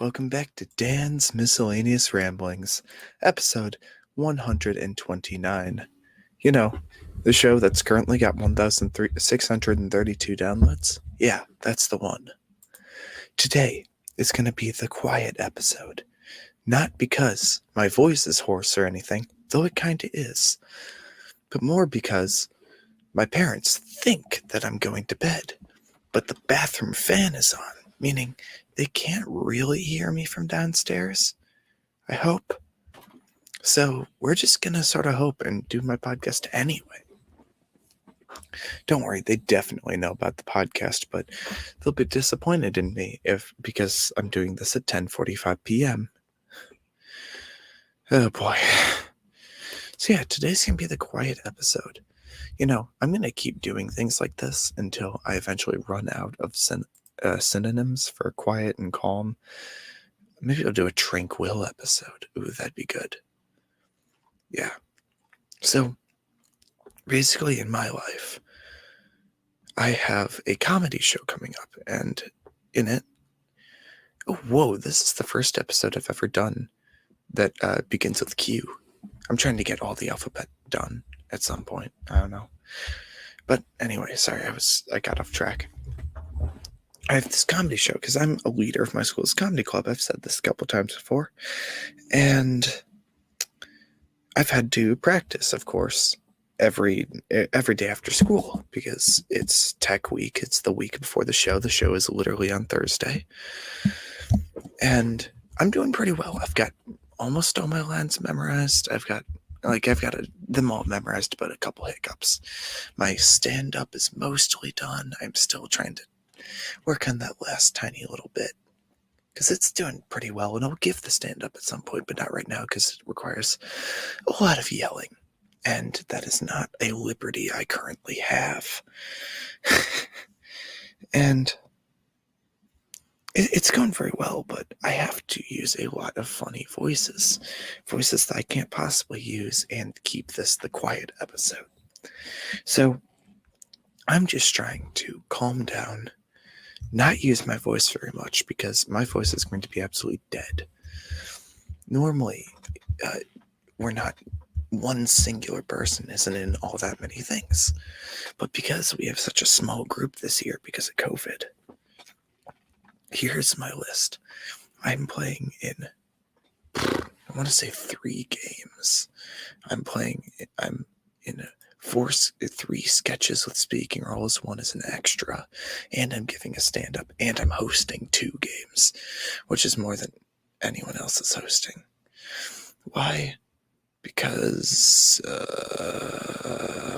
Welcome back to Dan's Miscellaneous Ramblings, episode 129. You know, the show that's currently got 1,632 downloads? Yeah, that's the one. Today is going to be the quiet episode. Not because my voice is hoarse or anything, though it kinda is, but more because my parents think that I'm going to bed, but the bathroom fan is on, meaning they can't really hear me from downstairs. I hope. So we're just gonna sort of hope and do my podcast anyway. Don't worry, they definitely know about the podcast, but they'll be disappointed in me because I'm doing this at 10:45 p.m. Oh boy. So yeah, today's gonna be the quiet episode. I'm gonna keep doing things like this until I eventually run out of synonyms for quiet and calm. Maybe I'll do a tranquil episode. Ooh, that'd be good. Yeah. So, basically, in my life, I have a comedy show coming up, and in it, oh, whoa, this is the first episode I've ever done that begins with Q. I'm trying to get all the alphabet done at some point. I don't know. But anyway, sorry, I got off track. I have this comedy show because I'm a leader of my school's comedy club. I've said this a couple times before. And I've had to practice, of course, every day after school because it's tech week. It's the week before the show. The show is literally on Thursday. And I'm doing pretty well. I've got almost all my lines memorized. I've got them all memorized, but a couple hiccups. My stand-up is mostly done. I'm still trying to work on that last tiny little bit because it's doing pretty well, and I'll give the stand-up at some point, but not right now because it requires a lot of yelling, and that is not a liberty I currently have. And it's going very well, but I have to use a lot of funny voices that I can't possibly use and keep this the quiet episode. So I'm just trying to calm down, not use my voice very much because my voice is going to be absolutely dead. Normally, we're not one singular person isn't in all that many things, but because we have such a small group this year because of COVID, here's my list. I'm playing in, I want to say 3 games. I'm in 3 sketches with speaking roles. 1 is an extra, and I'm giving a stand-up, and I'm hosting 2 games, which is more than anyone else is hosting. Why? Because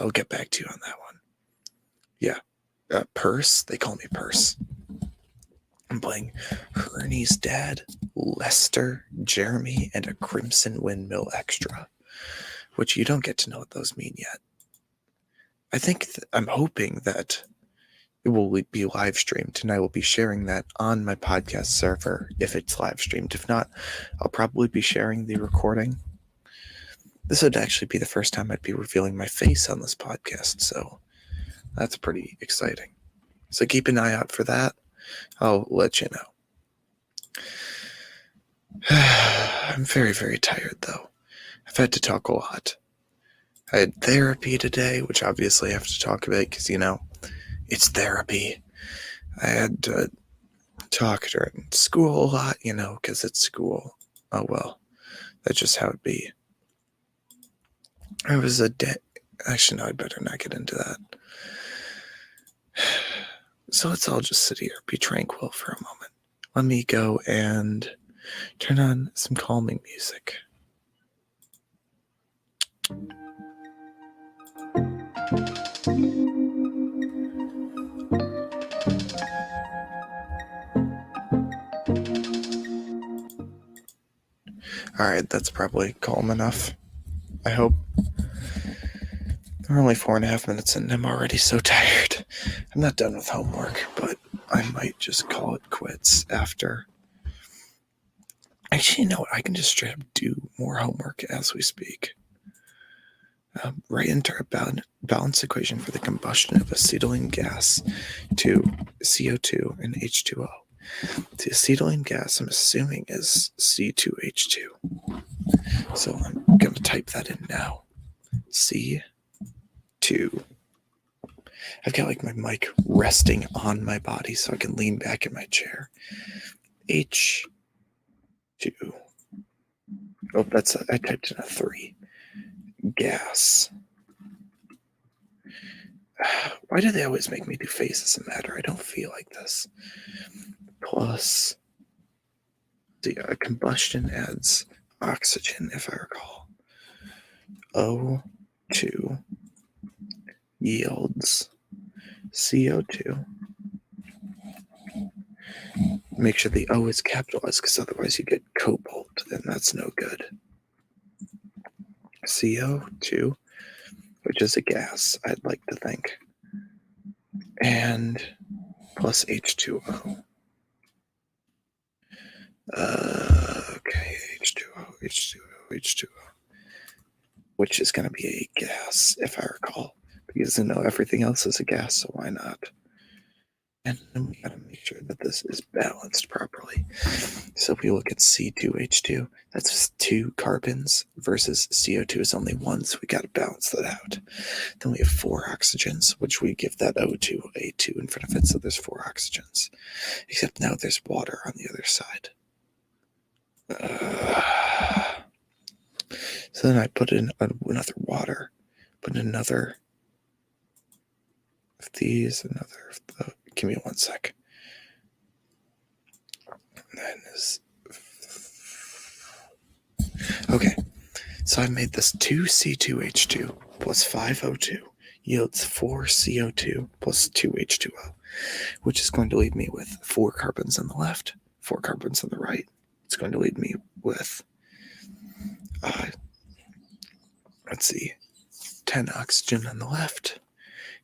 I'll get back to you on that one. Yeah. Purse. They call me Purse. I'm playing Ernie's dad, Lester, Jeremy, and a Crimson Windmill extra, which you don't get to know what those mean yet. I think I'm hoping that it will be live streamed, and I will be sharing that on my podcast server if it's live streamed. If not, I'll probably be sharing the recording. This would actually be the first time I'd be revealing my face on this podcast, so that's pretty exciting. So keep an eye out for that. I'll let you know. I'm very, very tired, though. I've had to talk a lot. I had therapy today, which obviously I have to talk about because, it's therapy. I had to talk during school a lot, because it's school. Oh, well, that's just how it be. It was a day. Actually, no, I'd better not get into that. So let's all just sit here, be tranquil for a moment. Let me go and turn on some calming music. Alright, that's probably calm enough. I hope. We're only 4.5 minutes in and I'm already so tired. I'm not done with homework, but I might just call it quits after. Actually, you know what? I can just straight up do more homework as we speak. Write into our balance equation for the combustion of acetylene gas to CO2 and H2O The acetylene gas, I'm assuming, is C2H2. So I'm going to type that in now. C2. I've got like my mic resting on my body so I can lean back in my chair. H2. Oh, I typed in a 3. Gas. Why do they always make me do faces and matter? I don't feel like this. Plus, the combustion adds oxygen, if I recall. O2 yields CO2. Make sure the O is capitalized because otherwise you get cobalt, and that's no good. CO2, which is a gas, I'd like to think. And plus H2O. Okay, H2O. Which is going to be a gas, if I recall. Because I know everything else is a gas, so why not? And then we gotta make sure that this is balanced properly. So if we look at C2H2, that's just 2 carbons versus CO2 is only 1, so we gotta balance that out. Then we have 4 oxygens, which we give that O2 a 2 in front of it, so there's 4 oxygens. Except now there's water on the other side. So then I put in another water, put in another of these, another of the. Give me 1 sec. That is. Okay, so I made this 2C2H2 plus 5O2 yields 4CO2 plus 2H2O, which is going to leave me with 4 carbons on the left, 4 carbons on the right. It's going to leave me with, let's see, 10 oxygen on the left,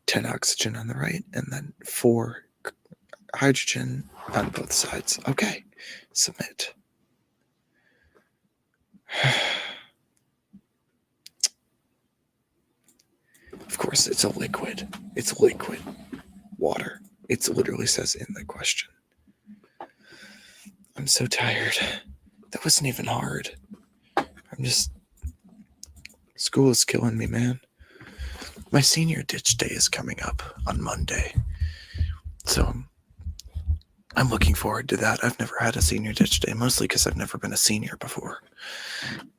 10 oxygen on the right, and then 4 hydrogen on both sides. Okay, submit. Of course, it's a liquid. It's liquid water. It literally says in the question. I'm so tired. That wasn't even hard. School is killing me, man. My senior ditch day is coming up on Monday. So I'm looking forward to that. I've never had a senior ditch day, mostly because I've never been a senior before.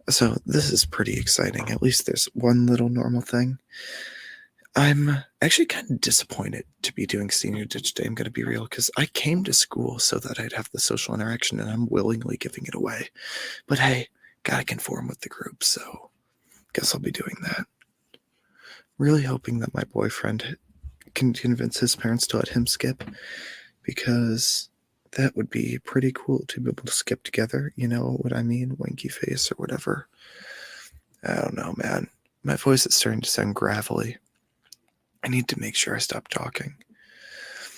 So this is pretty exciting. At least there's one little normal thing. I'm actually kind of disappointed to be doing senior ditch day. I'm going to be real, because I came to school so that I'd have the social interaction, and I'm willingly giving it away. But hey, gotta conform with the group, so guess I'll be doing that. Really hoping that my boyfriend can convince his parents to let him skip, because that would be pretty cool to be able to skip together. You know what I mean? Winky face or whatever. I don't know, man. My voice is starting to sound gravelly. I need to make sure I stop talking.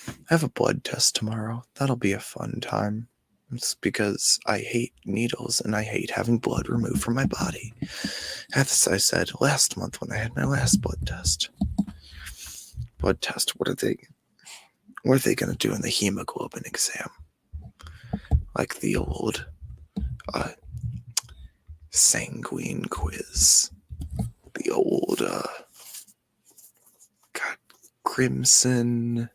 I have a blood test tomorrow. That'll be a fun time. It's because I hate needles and I hate having blood removed from my body. As I said last month when I had my last blood test. Blood test, what are they going to do in the hemoglobin exam? Like the old sanguine quiz. The old crimson.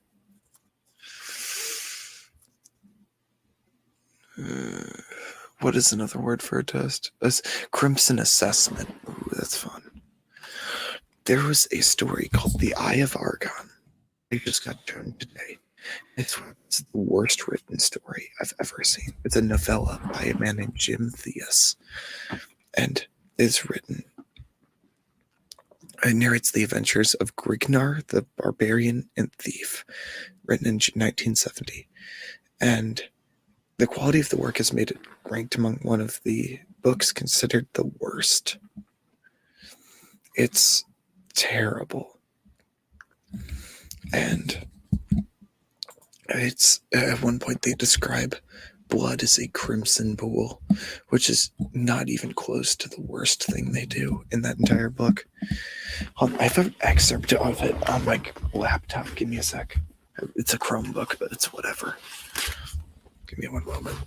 What is another word for a test? Crimson assessment. Ooh, that's fun. There was a story called The Eye of Argon. It just got shown today. It's the worst written story I've ever seen. It's a novella by a man named Jim Theus. And it's written. It narrates the adventures of Grignar, the barbarian and thief, written in 1970. And the quality of the work has made it ranked among one of the books considered the worst. It's terrible. And it's at one point they describe blood as a crimson pool, which is not even close to the worst thing they do in that entire book. I have an excerpt of it on my laptop. Give me a sec. It's a Chromebook, but it's whatever. Give me one moment.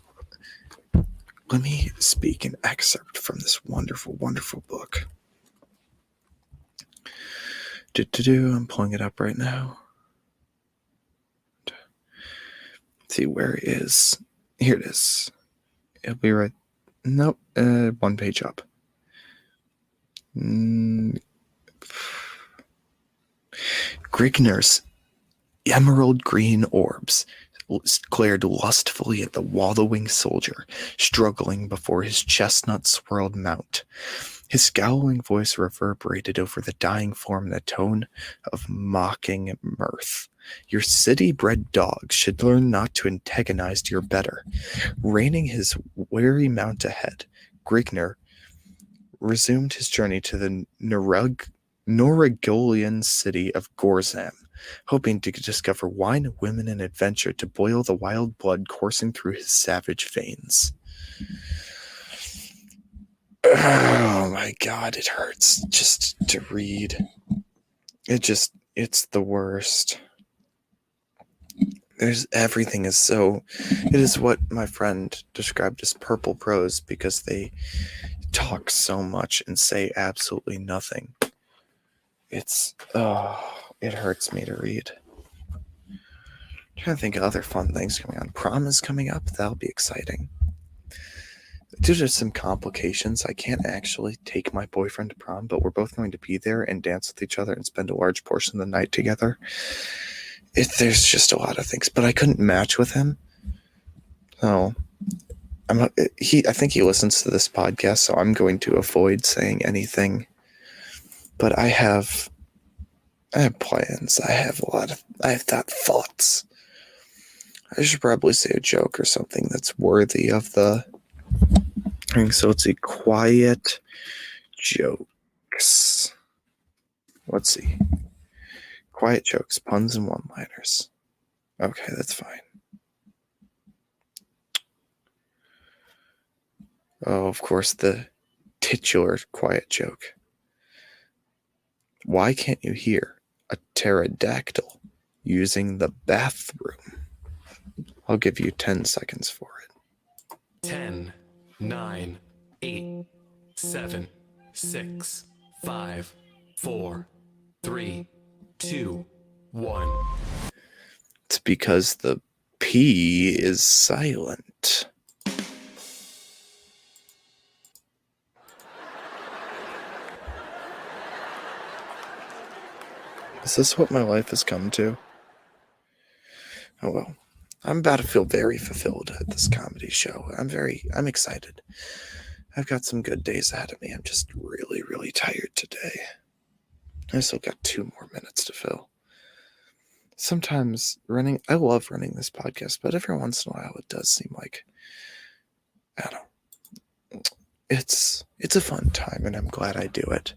Let me speak an excerpt from this wonderful, wonderful book. I'm pulling it up right now. Let's see, where it is. Here it is. It'll be right. Nope, one page up. Grignar's emerald green orbs glared lustfully at the wallowing soldier, struggling before his chestnut-swirled mount. His scowling voice reverberated over the dying form in a tone of mocking mirth. Your city-bred dog should learn not to antagonize your better. Reining his weary mount ahead, Grignar resumed his journey to the Norregolian city of Gorzam, hoping to discover wine, women, and adventure to boil the wild blood coursing through his savage veins. Oh my god, it hurts just to read. It's the worst. Everything is so... It is what my friend described as purple prose because they talk so much and say absolutely nothing. It hurts me to read. I'm trying to think of other fun things coming on. Prom is coming up. That'll be exciting. Due to some complications, I can't actually take my boyfriend to prom, but we're both going to be there and dance with each other and spend a large portion of the night together. There's just a lot of things, but I couldn't match with him. So I think he listens to this podcast, so I'm going to avoid saying anything. But I have plans. I have thoughts. I should probably say a joke or something that's worthy of the thing. So let's see. Quiet jokes. Let's see. Quiet jokes, puns, and one-liners. Okay, that's fine. Oh, of course, the titular quiet joke. Why can't you hear a pterodactyl using the bathroom? I'll give you 10 seconds for it. 10, 9, 8, 7, 6, 5, 4, 3, 2, 1. It's because the P is silent. Is this what my life has come to? Oh well. I'm about to feel very fulfilled at this comedy show. I'm excited. I've got some good days ahead of me. I'm just really, really tired today. I still got 2 more minutes to fill. Sometimes I love running this podcast, but every once in a while it does seem like, I don't know, it's a fun time and I'm glad I do it.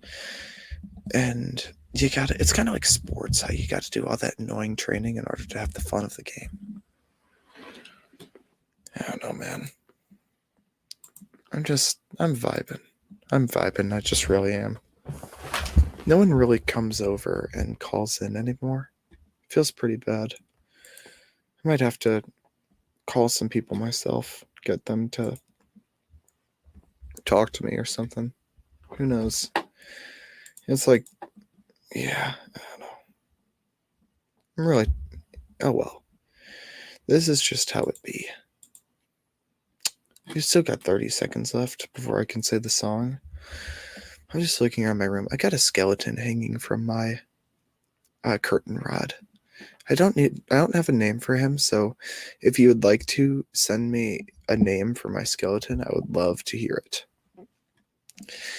And it's kind of like sports, how you got to do all that annoying training in order to have the fun of the game. I don't know, man. I'm vibing. I just really am. No one really comes over and calls in anymore. It feels pretty bad. I might have to call some people myself, get them to talk to me or something. Who knows? It's like, yeah, I don't know. Oh well. This is just how it be. We've still got 30 seconds left before I can say the song. I'm just looking around my room. I got a skeleton hanging from my curtain rod. I don't have a name for him, so if you would like to send me a name for my skeleton, I would love to hear it.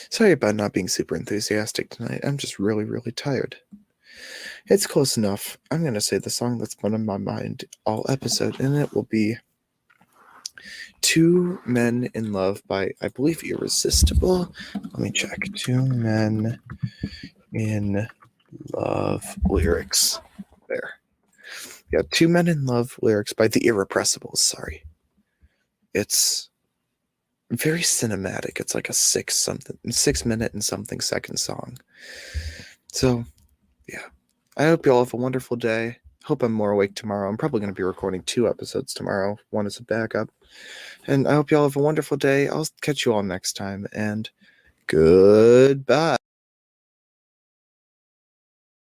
Sorry about not being super enthusiastic tonight. I'm just really, really tired. It's close enough. I'm going to say the song that's been on my mind all episode, and it will be Two Men in Love by, I believe, Irresistible. Let me check. 2 Men in Love lyrics. There. Yeah, 2 Men in Love lyrics by The Irrepressibles. Sorry. It's very cinematic. It's like a 6 minute and something second song. So, yeah. I hope you all have a wonderful day. hope I'm more awake tomorrow. I'm probably going to be recording 2 episodes tomorrow. One is a backup. And I hope y'all have a wonderful day. I'll catch you all next time. And goodbye.